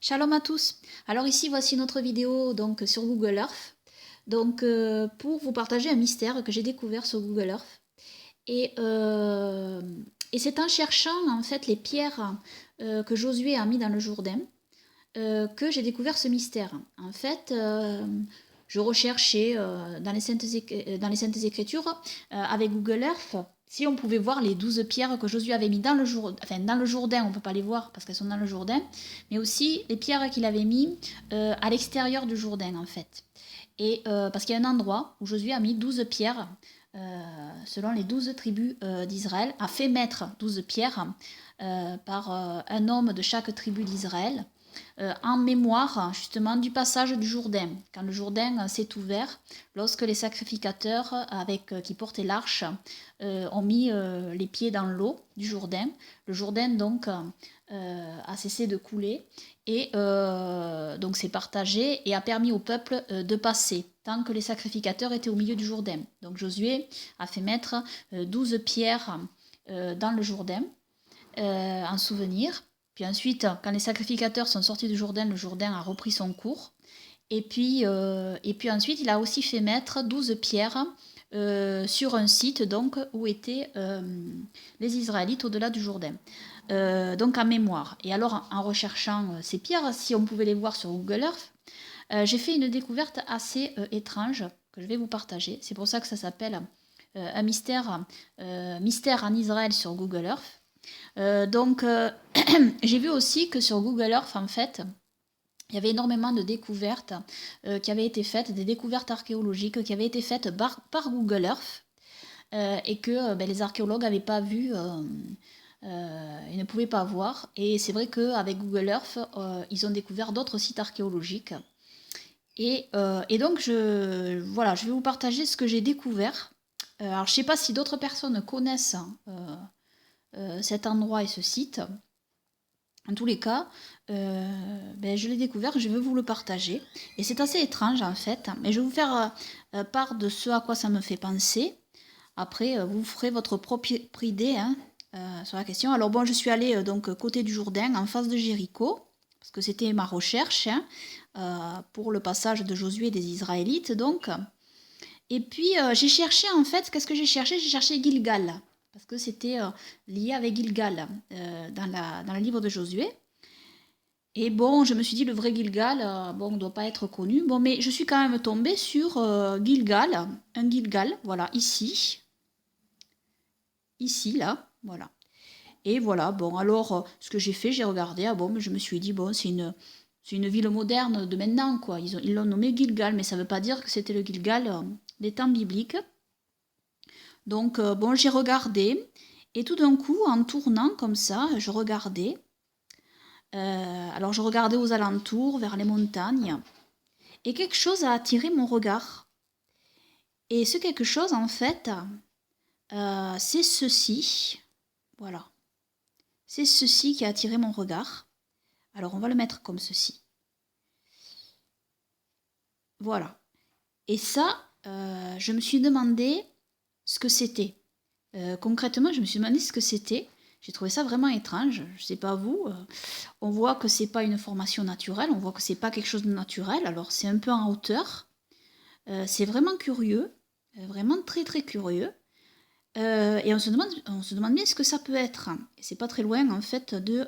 Shalom à tous. Alors ici voici notre vidéo donc sur Google Earth. Donc pour vous partager un mystère que j'ai découvert sur Google Earth. Et, euh, et c'est en cherchant en fait les pierres que Josué a mis dans le Jourdain que j'ai découvert ce mystère. En fait, je recherchais dans les Saintes Écritures avec Google Earth si on pouvait voir les 12 pierres que Josué avait mis dans le Jourdain. Enfin, dans le Jourdain, on ne peut pas les voir parce qu'elles sont dans le Jourdain, mais aussi les pierres qu'il avait mis à l'extérieur du Jourdain, en fait. Et parce qu'il y a un endroit où Josué a mis 12 pierres, selon les 12 tribus d'Israël, a fait mettre 12 pierres par un homme de chaque tribu d'Israël en mémoire justement du passage du Jourdain, quand le Jourdain s'est ouvert, lorsque les sacrificateurs qui portaient l'arche ont mis les pieds dans l'eau du Jourdain. Le Jourdain donc a cessé de couler et donc s'est partagé et a permis au peuple de passer tant que les sacrificateurs étaient au milieu du Jourdain. Donc Josué a fait mettre 12 pierres dans le Jourdain en souvenir. Puis ensuite, quand les sacrificateurs sont sortis du Jourdain, le Jourdain a repris son cours. Et puis ensuite, il a aussi fait mettre 12 pierres sur un site donc, où étaient les Israélites au-delà du Jourdain. Donc en mémoire. Et alors, en recherchant ces pierres, si on pouvait les voir sur Google Earth, j'ai fait une découverte assez étrange que je vais vous partager. C'est pour ça que ça s'appelle un mystère en Israël sur Google Earth. Donc, j'ai vu aussi que sur Google Earth, en fait, il y avait énormément de découvertes qui avaient été faites, des découvertes archéologiques qui avaient été faites par Google Earth et que les archéologues n'avaient pas vu, ils ne pouvaient pas voir. Et c'est vrai qu'avec Google Earth, ils ont découvert d'autres sites archéologiques. Et donc, voilà, je vais vous partager ce que j'ai découvert. Alors, je ne sais pas si d'autres personnes connaissent cet endroit et ce site. En tous les cas, je l'ai découvert, je vais vous le partager. Et c'est assez étrange en fait, mais je vais vous faire part de ce à quoi ça me fait penser. Après, vous ferez votre propre idée sur la question. Alors bon, je suis allée donc côté du Jourdain, en face de Jéricho, parce que c'était ma recherche pour le passage de Josué et des Israélites. Donc. Et puis j'ai cherché en fait, qu'est-ce que j'ai cherché? J'ai cherché Gilgal parce que c'était lié avec Gilgal dans le livre de Josué. Et bon, je me suis dit, le vrai Gilgal, bon, ne doit pas être connu. Bon, mais je suis quand même tombée sur Gilgal, un Gilgal, voilà, ici, là, voilà. Et voilà, bon, alors, ce que j'ai fait, j'ai regardé, ah bon, mais je me suis dit, bon, c'est une ville moderne de maintenant, quoi. Ils l'ont nommé Gilgal, mais ça ne veut pas dire que c'était le Gilgal des temps bibliques. Donc, bon, j'ai regardé, et tout d'un coup, en tournant comme ça, je regardais. Alors, je regardais aux alentours, vers les montagnes, et quelque chose a attiré mon regard. Et ce quelque chose, en fait, c'est ceci. Voilà. C'est ceci qui a attiré mon regard. Alors, on va le mettre comme ceci. Voilà. Et ça, je me suis demandé ce que c'était. Concrètement, je me suis demandé ce que c'était. J'ai trouvé ça vraiment étrange. Je sais pas vous. On voit que c'est pas une formation naturelle. On voit que c'est pas quelque chose de naturel. Alors, c'est un peu en hauteur. C'est vraiment curieux. Vraiment très très curieux. Et on se demande bien ce que ça peut être. Et c'est pas très loin en fait de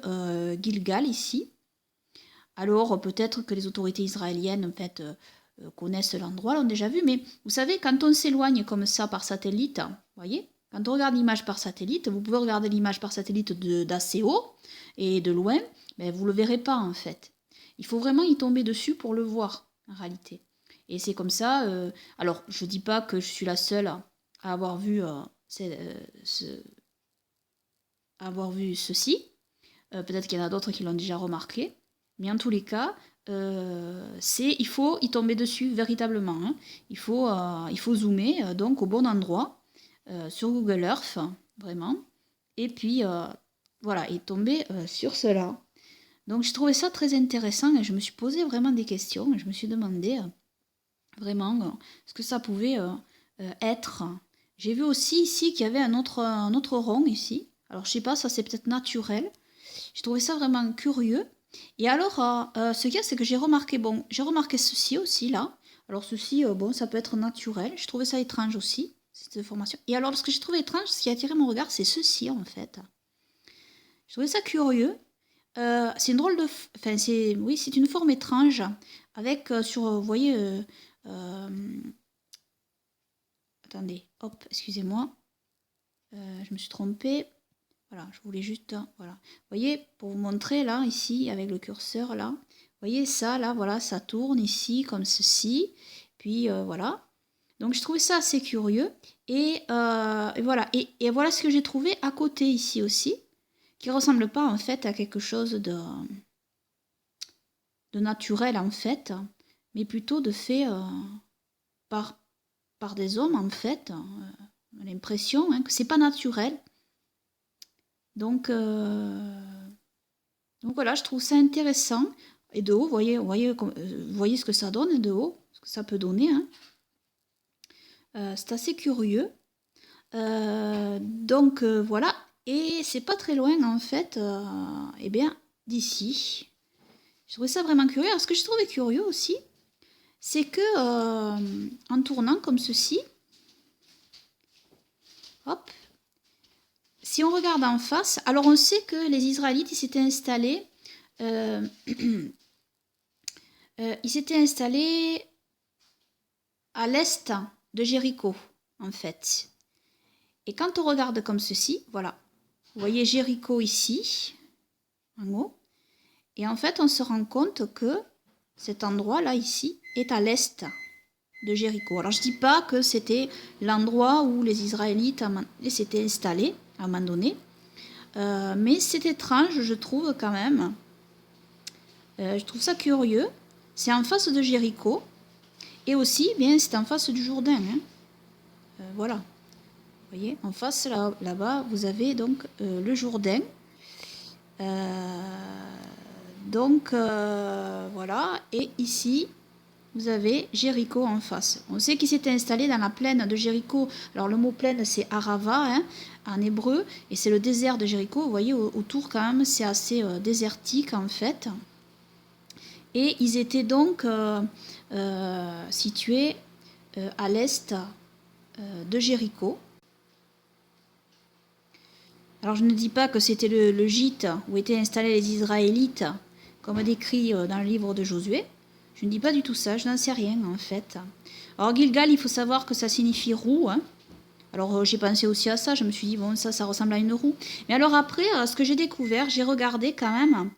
Gilgal ici. Alors peut-être que les autorités israéliennes en fait connaissent l'endroit, l'ont déjà vu, mais vous savez, quand on s'éloigne comme ça par satellite, vous voyez, quand on regarde l'image par satellite, vous pouvez regarder l'image par satellite d'assez haut et de loin, mais vous le verrez pas en fait. Il faut vraiment y tomber dessus pour le voir en réalité. Et c'est comme ça. Alors je dis pas que je suis la seule à avoir vu avoir vu ceci. Peut-être qu'il y en a d'autres qui l'ont déjà remarqué. Mais en tous les cas, il faut y tomber dessus véritablement. Hein. Il faut zoomer donc au bon endroit sur Google Earth, vraiment. Et puis, voilà, et tomber sur cela. Donc j'ai trouvé ça très intéressant et je me suis posé vraiment des questions. Et je me suis demandé vraiment ce que ça pouvait être. J'ai vu aussi ici qu'il y avait un autre rond ici. Alors je sais pas, ça c'est peut-être naturel. J'ai trouvé ça vraiment curieux. Et alors, ce qu'il y a, c'est que j'ai remarqué, bon, j'ai remarqué ceci aussi, là. Alors ceci, bon, ça peut être naturel. Je trouvais ça étrange aussi, cette formation. Et alors, ce que j'ai trouvé étrange, ce qui a attiré mon regard, c'est ceci, en fait. Je trouvais ça curieux. C'est une drôle de... Enfin, c'est... Oui, c'est une forme étrange. Avec, vous voyez... attendez, hop, excusez-moi. Je me suis trompée. Voilà, je voulais juste... Voilà. Vous voyez, pour vous montrer, là, ici, avec le curseur, là. Vous voyez, ça, là, voilà, ça tourne ici, comme ceci. Puis, voilà. Donc, je trouvais ça assez curieux. Et voilà. Et voilà ce que j'ai trouvé à côté, ici aussi. Qui ressemble pas, en fait, à quelque chose de naturel, en fait. Mais plutôt de fait par des hommes, en fait. On a l'impression que c'est pas naturel. Donc voilà, je trouve ça intéressant. Et de haut, vous voyez ce que ça donne de haut, ce que ça peut donner. Hein. C'est assez curieux. Donc voilà, et c'est pas très loin en fait, eh bien d'ici. Je trouvais ça vraiment curieux. Alors ce que je trouvais curieux aussi, c'est que en tournant comme ceci, hop, si on regarde en face, alors on sait que les Israélites ils s'étaient installés à l'est de Jéricho, en fait. Et quand on regarde comme ceci, voilà, vous voyez Jéricho ici, en haut, et en fait on se rend compte que cet endroit-là, ici, est à l'est de Jéricho. Alors je ne dis pas que c'était l'endroit où les Israélites s'étaient installés à un moment donné, mais c'est étrange, je trouve quand même. Je trouve ça curieux. C'est en face de Jéricho. Et aussi, bien, c'est en face du Jourdain. Hein. Voilà. Vous voyez, en face, là-bas, vous avez donc le Jourdain. Donc, voilà. Et ici, vous avez Jéricho en face. On sait qu'il s'était installé dans la plaine de Jéricho. Alors, le mot plaine, c'est Arava, hein, en hébreu. Et c'est le désert de Jéricho. Vous voyez, autour, quand même, c'est assez désertique, en fait. Et ils étaient donc situés à l'est de Jéricho. Alors je ne dis pas que c'était le gîte où étaient installés les Israélites, comme décrit dans le livre de Josué. Je ne dis pas du tout ça, je n'en sais rien en fait. Alors Gilgal, il faut savoir que ça signifie roue. Hein. Alors j'ai pensé aussi à ça, je me suis dit, bon, ça ressemble à une roue. Mais alors après, ce que j'ai découvert, j'ai regardé quand même.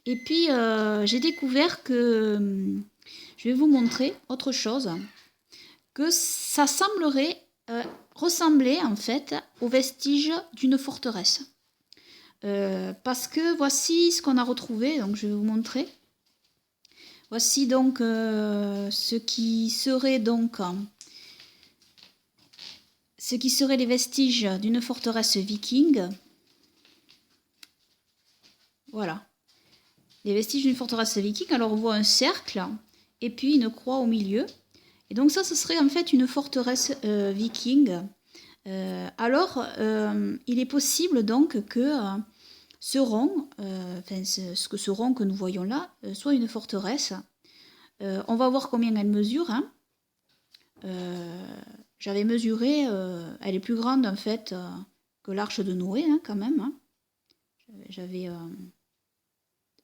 Et puis j'ai découvert que, je vais vous montrer autre chose, que ça semblerait ressembler en fait aux vestiges d'une forteresse. Parce que voici ce qu'on a retrouvé, donc je vais vous montrer. Voici donc ce qui serait les vestiges d'une forteresse viking. Voilà. Les vestiges d'une forteresse viking. Alors on voit un cercle et puis une croix au milieu. Et donc ça, ce serait en fait une forteresse viking. Alors, il est possible donc que ce rond, ce rond que nous voyons là, soit une forteresse. On va voir combien elle mesure. Hein. J'avais mesuré, elle est plus grande en fait que l'arche de Noé, hein, quand même. Hein. J'avais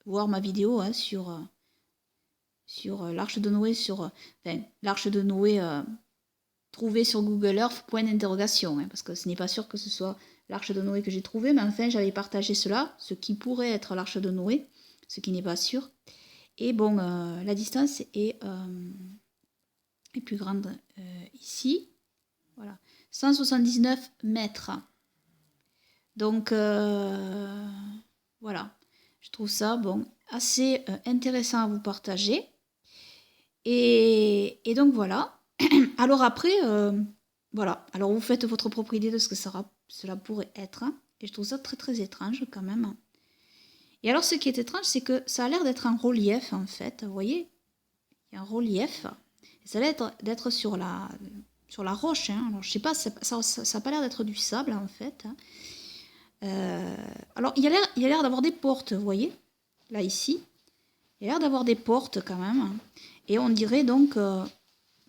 voir ma vidéo hein, sur l'arche de Noé, l'arche de Noé trouvée sur Google Earth, point d'interrogation, hein, parce que ce n'est pas sûr que ce soit l'arche de Noé que j'ai trouvée, mais enfin j'avais partagé cela, ce qui pourrait être l'arche de Noé, ce qui n'est pas sûr. Et bon, la distance est plus grande ici, voilà, 179 mètres. Donc voilà, je trouve ça bon assez intéressant à vous partager. Et donc voilà. Alors après, voilà. Alors vous faites votre propre idée de ce que cela pourrait être. Hein. Et je trouve ça très très étrange quand même. Et alors ce qui est étrange, c'est que ça a l'air d'être un relief en fait. Vous voyez, il y a un relief. Et ça a l'air d'être sur la roche. Hein. Alors je sais pas, ça n'a pas l'air d'être du sable en fait. Hein. Alors il y a l'air d'avoir des portes, vous voyez, là ici. Il y a l'air d'avoir des portes quand même. Et on dirait donc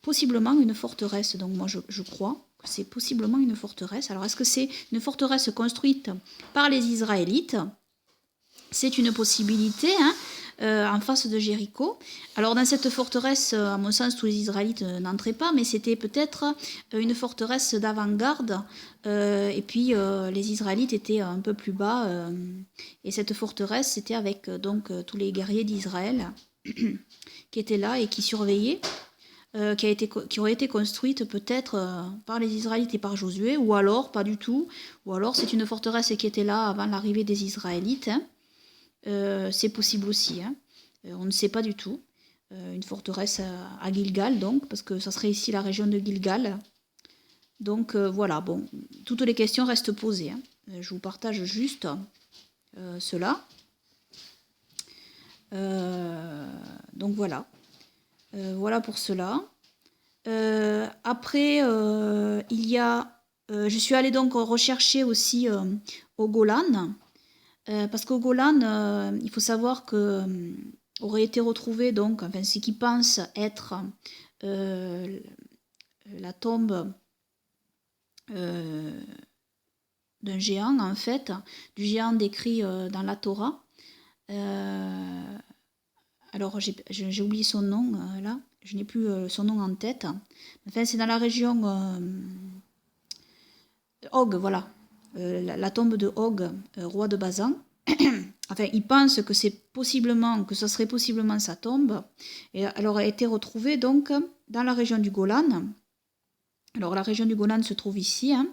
possiblement une forteresse. Donc moi je crois que c'est possiblement une forteresse. Alors est-ce que c'est une forteresse construite par les Israélites? C'est une possibilité, hein, en face de Jéricho. Alors dans cette forteresse, à mon sens, tous les Israélites n'entraient pas, mais c'était peut-être une forteresse d'avant-garde. Et puis les Israélites étaient un peu plus bas. Et cette forteresse, c'était avec donc tous les guerriers d'Israël qui étaient là et qui surveillaient. Qui aurait été construite peut-être par les Israélites et par Josué, ou alors pas du tout, ou alors c'est une forteresse qui était là avant l'arrivée des Israélites. Hein. C'est possible aussi, hein. On ne sait pas du tout. Une forteresse à Gilgal, donc, parce que ça serait ici la région de Gilgal. Donc voilà, bon, toutes les questions restent posées. Hein. Je vous partage juste cela. Donc voilà. Voilà pour cela. Après, il y a... je suis allée donc rechercher aussi au Golan. Parce qu'au Golan, il faut savoir que aurait été retrouvé donc, enfin ce qui pense être la tombe d'un géant en fait, du géant décrit dans la Torah. Alors j'ai oublié son nom là, je n'ai plus son nom en tête. Enfin c'est dans la région Og, voilà, la tombe de Og, roi de Bazan. Enfin, il pense que ce serait possiblement sa tombe. Et elle aurait été retrouvée donc dans la région du Golan. Alors la région du Golan se trouve ici. Hein.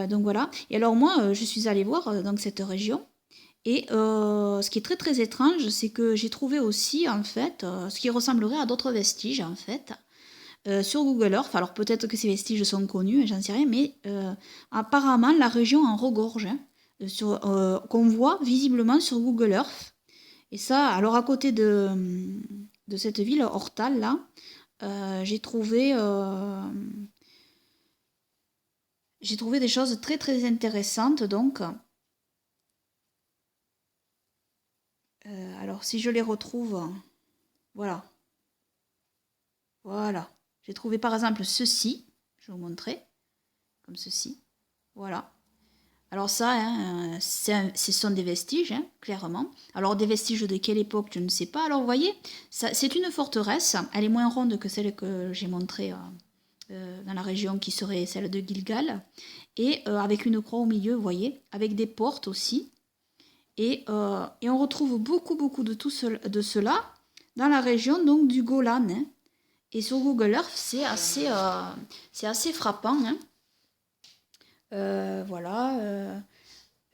Donc voilà. Et alors moi, je suis allée voir donc cette région. Et ce qui est très très étrange, c'est que j'ai trouvé aussi en fait ce qui ressemblerait à d'autres vestiges en fait. Sur Google Earth, alors peut-être que ces vestiges sont connus, j'en sais rien, mais apparemment la région en regorge, hein, qu'on voit visiblement sur Google Earth. Et ça, alors à côté de cette ville, Hortal, là, j'ai trouvé des choses très très intéressantes, donc. Alors si je les retrouve, voilà. Voilà. J'ai trouvé par exemple ceci, je vais vous montrer, comme ceci, voilà. Alors ça, hein, ce sont des vestiges, hein, clairement. Alors des vestiges de quelle époque, je ne sais pas. Alors vous voyez, c'est une forteresse, elle est moins ronde que celle que j'ai montrée dans la région qui serait celle de Gilgal, et avec une croix au milieu, vous voyez, avec des portes aussi. Et on retrouve beaucoup de cela dans la région donc, du Golan, hein. Et sur Google Earth, c'est assez frappant. Hein. Voilà.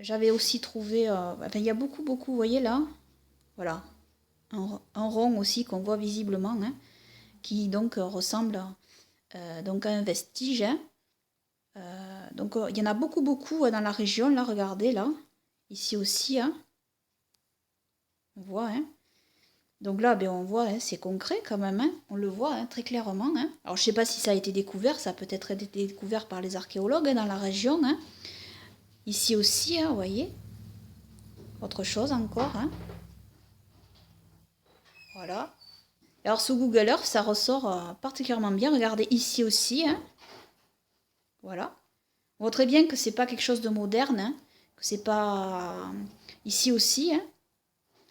J'avais aussi trouvé... enfin, il y a beaucoup, vous voyez là. Voilà. Un rond aussi qu'on voit visiblement. Hein, qui donc ressemble donc à un vestige. Hein. Donc il y en a beaucoup dans la région. Là, regardez là. Ici aussi. Hein. On voit. Hein. Donc là, ben, on voit, hein, c'est concret quand même, hein, on le voit hein, très clairement. Hein. Alors je ne sais pas si ça a été découvert, ça a peut-être été découvert par les archéologues hein, dans la région. Hein. Ici aussi, hein, vous voyez, autre chose encore. Hein. Voilà. Alors sous Google Earth, ça ressort particulièrement bien. Regardez ici aussi. Hein. Voilà. On voit très bien que c'est pas quelque chose de moderne, hein, que c'est pas ici aussi. Hein.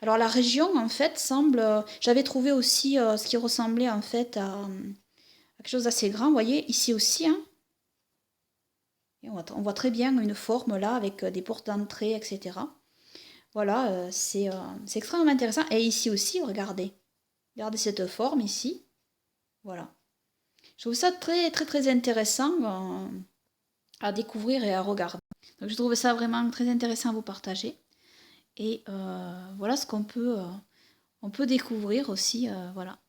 Alors la région, en fait, semble... J'avais trouvé aussi ce qui ressemblait, en fait, à quelque chose d'assez grand. Vous voyez, ici aussi, hein. Et on voit très bien une forme, là, avec des portes d'entrée, etc. Voilà, c'est extrêmement intéressant. Et ici aussi, regardez. Regardez cette forme, ici. Voilà. Je trouve ça très, très, très intéressant à découvrir et à regarder. Donc je trouve ça vraiment très intéressant à vous partager. Et voilà ce qu'on peut, on peut découvrir aussi voilà,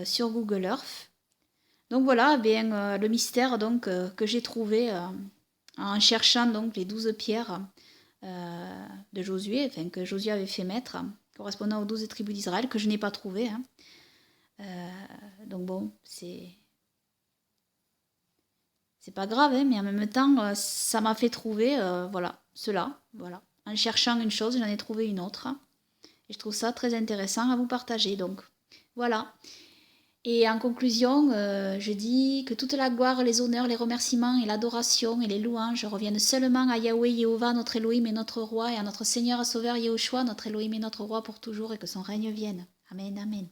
sur Google Earth. Donc voilà, bien, le mystère donc, que j'ai trouvé en cherchant donc, les 12 pierres de Josué, enfin, que Josué avait fait mettre, correspondant aux 12 tribus d'Israël, que je n'ai pas trouvé. Hein. Donc bon, c'est pas grave, hein, mais en même temps, ça m'a fait trouver voilà, cela. Voilà. En cherchant une chose, j'en ai trouvé une autre. Et je trouve ça très intéressant à vous partager. Donc, voilà. Et en conclusion, je dis que toute la gloire, les honneurs, les remerciements et l'adoration et les louanges reviennent seulement à Yahweh, Jéhovah, notre Elohim et notre roi, et à notre Seigneur et Sauveur Yahushua, notre Elohim et notre roi pour toujours, et que son règne vienne. Amen, amen.